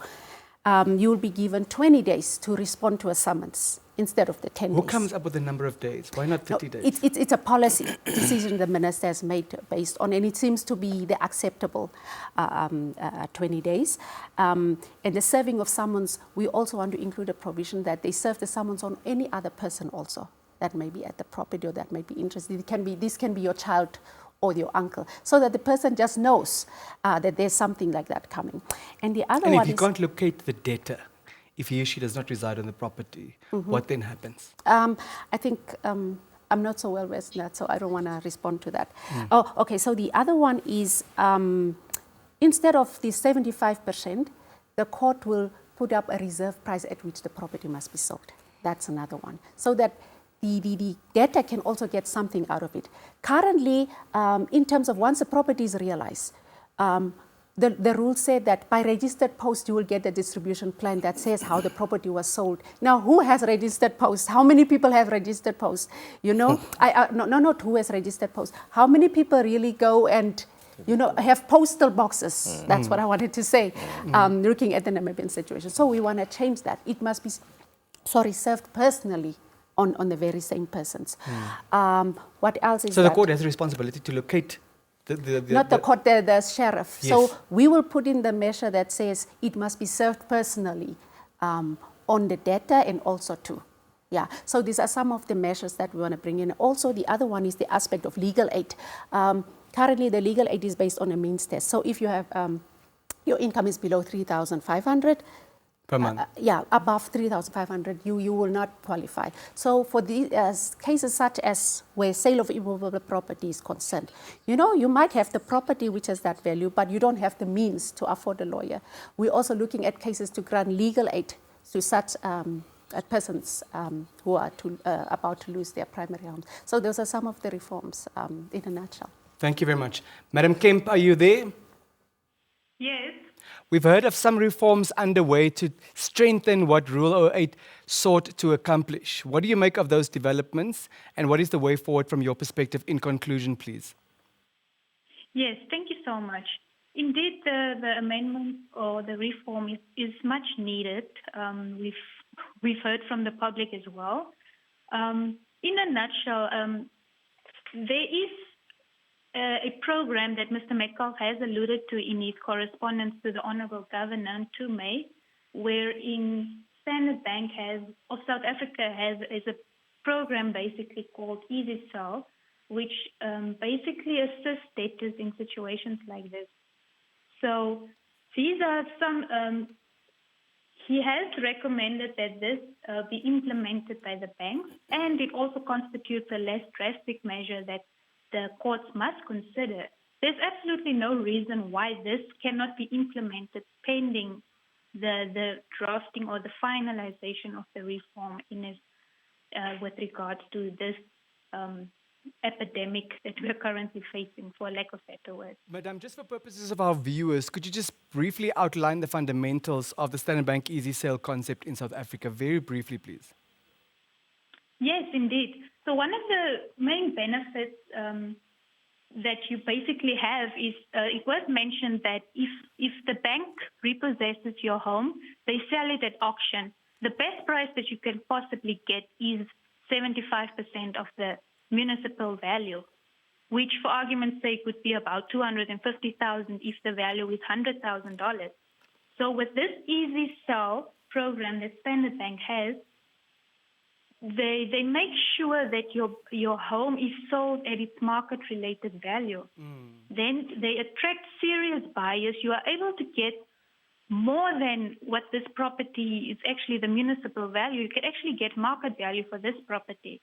You will be given 20 days to respond to a summons instead of the 10 days. Who comes up with the number of days? Why not 30 days? It's a policy decision the minister has made based on, and it seems to be the acceptable 20 days. And the serving of summons, we also want to include a provision that they serve the summons on any other person also that may be at the property or that may be interested. This can be your child or your uncle, so that the person just knows that there's something like that coming. And the other And one if you can't locate the debtor if he or she does not reside on the property, what then happens? I think I'm not so well versed in that, so I don't want to respond to that. Oh, okay. So the other one is instead of the 75%, the court will put up a reserve price at which the property must be sold. That's another one. So that the debtor can also get something out of it. Currently, in terms of once a property is realized, the rules say that by registered post, you will get a distribution plan that says how the property was sold. Now, who has registered post? How many people have registered post? You know, not who has registered post. How many people really go and, you know, have postal boxes? That's what I wanted to say, looking at the Namibian situation. So we want to change that. It must be, served personally on the very same persons. What else is So that? the court has a responsibility to locate not the court, the sheriff. Yes. So we will put in the measure that says it must be served personally on the debtor and also too. Yeah, so these are some of the measures that we want to bring in. Also, the other one is the aspect of legal aid. Currently, the legal aid is based on a means test. So if you have, your income is below 3,500, per month. Above 3,500, you will not qualify. So for these cases such as where sale of immovable property is concerned, you know, you might have the property which has that value, but you don't have the means to afford a lawyer. We're also looking at cases to grant legal aid to such persons who are about to lose their primary homes. So those are some of the reforms in a nutshell. Thank you very much. Madam Kemp, are you there? Yes. We've heard of some reforms underway to strengthen what Rule 08 sought to accomplish. What do you make of those developments, and what is the way forward from your perspective? In conclusion, please. Yes, thank you so much. Indeed, the amendment or the reform is much needed. We've heard from the public as well. In a nutshell, there is a program that Mr. Metcalf has alluded to in his correspondence to the Honourable Governor on 2 May, wherein Standard Bank of South Africa has a program basically called Easy Sell, which basically assists debtors in situations like this. So these are some, he has recommended that this be implemented by the banks, and it also constitutes a less drastic measure that the courts must consider. There's absolutely no reason why this cannot be implemented pending the drafting or the finalization of the reform with regards to this epidemic that we're currently facing, for lack of better words. Madam, just for purposes of our viewers, could you just briefly outline the fundamentals of the Standard Bank Easy Sale concept in South Africa? Very briefly, please. Yes, indeed. So one of the main benefits that you basically have is, it was mentioned that if the bank repossesses your home, they sell it at auction. The best price that you can possibly get is 75% of the municipal value, which for argument's sake would be about $250,000 if the value is $100,000. So with this Easy Sell program that Standard Bank has, they make sure that your home is sold at its market-related value. Then they attract serious buyers. You are able to get more than what this property is actually the municipal value. You can actually get market value for this property.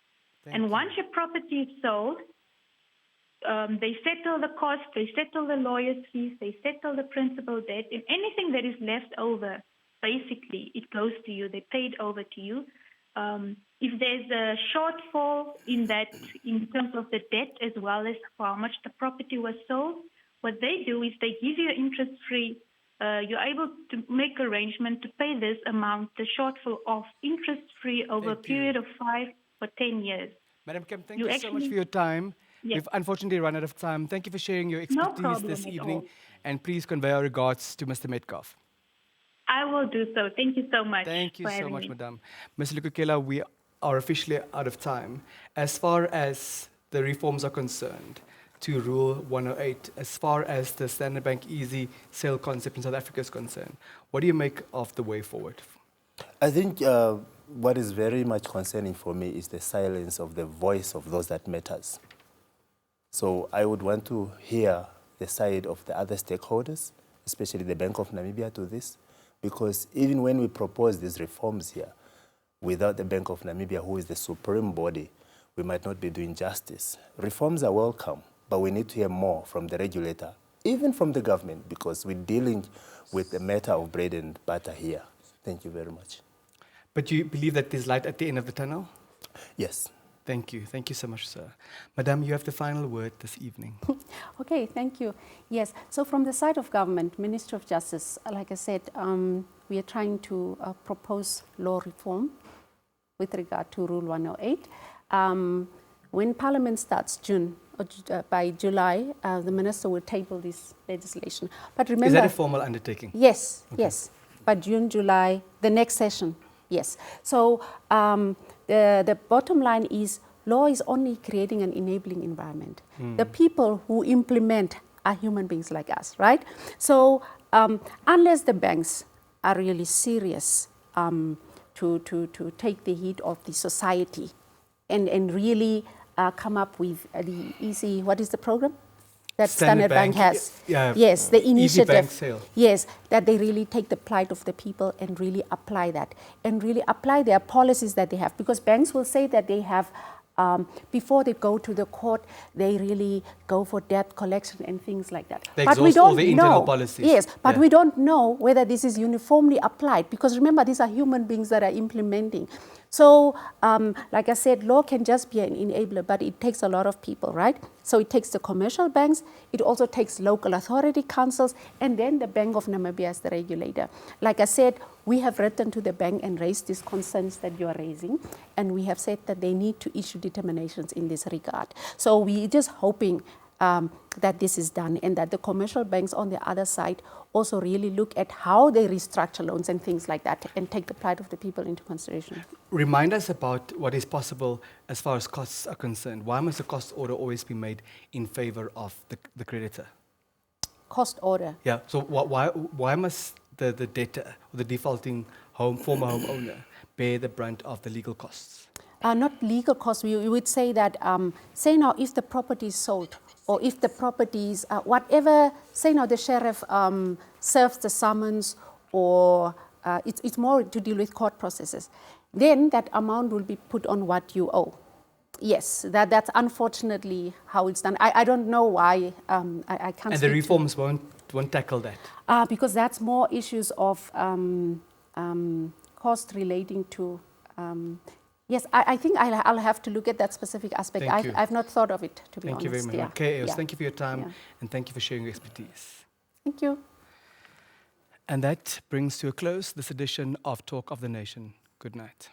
And once your property is sold, they settle the cost, they settle the lawyer's fees, they settle the principal debt, and anything that is left over, basically, it goes to you. They pay it over to you. If there's a shortfall in terms of the debt as well as for how much the property was sold, what they do is they give you interest-free. You're able to make arrangement to pay this amount, the shortfall off, interest-free over a period of 5 or 10 years. Madam Kemp, thank you so much for your time. Yes. We've unfortunately run out of time. Thank you for sharing your expertise this evening. And please convey our regards to Mr. Metcalf. I will do so. Thank you so much. Thank you so much, Madam. Ms. Lukukela, we are officially out of time. As far as the reforms are concerned to Rule 108, as far as the Standard Bank Easy Sale concept in South Africa is concerned, what do you make of the way forward? I think what is very much concerning for me is the silence of the voice of those that matters. So I would want to hear the side of the other stakeholders, especially the Bank of Namibia to this, because even when we propose these reforms here, without the Bank of Namibia, who is the supreme body, we might not be doing justice. Reforms are welcome, but we need to hear more from the regulator, even from the government, because we're dealing with a matter of bread and butter here. Thank you very much. But you believe that there's light at the end of the tunnel? Yes. Thank you. Thank you so much, sir. Madam, you have the final word this evening. Okay, thank you. Yes, so from the side of government, Ministry of Justice, like I said, we are trying to propose law reform with regard to Rule 108. When Parliament starts June, by July, the Minister will table this legislation. But remember, is that a formal undertaking? Yes, okay. Yes. By June, July, the next session, yes. So the bottom line is law is only creating an enabling environment. The people who implement are human beings like us, right? So unless the banks are really serious to take the heat of the society and really come up with the easy, what is the program that Standard Bank has? Yes, the initiative. Easy bank sale. Yes, that they really take the plight of the people and really apply that and really apply their policies that they have, because banks will say that they have before they go to the court, they really go for debt collection and things like that. They but we exhaust don't all the internal policies. Yes, but we don't know whether this is uniformly applied, because remember, these are human beings that are implementing. So, like I said, law can just be an enabler, but it takes a lot of people, right? So it takes the commercial banks, it also takes local authority councils, and then the Bank of Namibia as the regulator. Like I said, we have written to the bank and raised these concerns that you are raising, and we have said that they need to issue determinations in this regard. So we're just hoping that this is done, and that the commercial banks on the other side also really look at how they restructure loans and things like that and take the plight of the people into consideration. Remind us about what is possible as far as costs are concerned. Why must the cost order always be made in favor of the creditor? Cost order? Yeah, so why must the debtor, or the defaulting former homeowner, bear the brunt of the legal costs? Not legal costs. We would say that, say now if the property is sold, or if the properties, whatever, say now the sheriff serves the summons, or it's more to deal with court processes, then that amount will be put on what you owe. Yes, that's unfortunately how it's done. I don't know why, I can't. And the reforms won't tackle that? Because that's more issues of cost relating to, yes, I think I'll have to look at that specific aspect. I've not thought of it, to be honest. Thank you very much. Yeah. Okay, thank you for your time, and thank you for sharing your expertise. Thank you. And that brings to a close this edition of Talk of the Nation. Good night.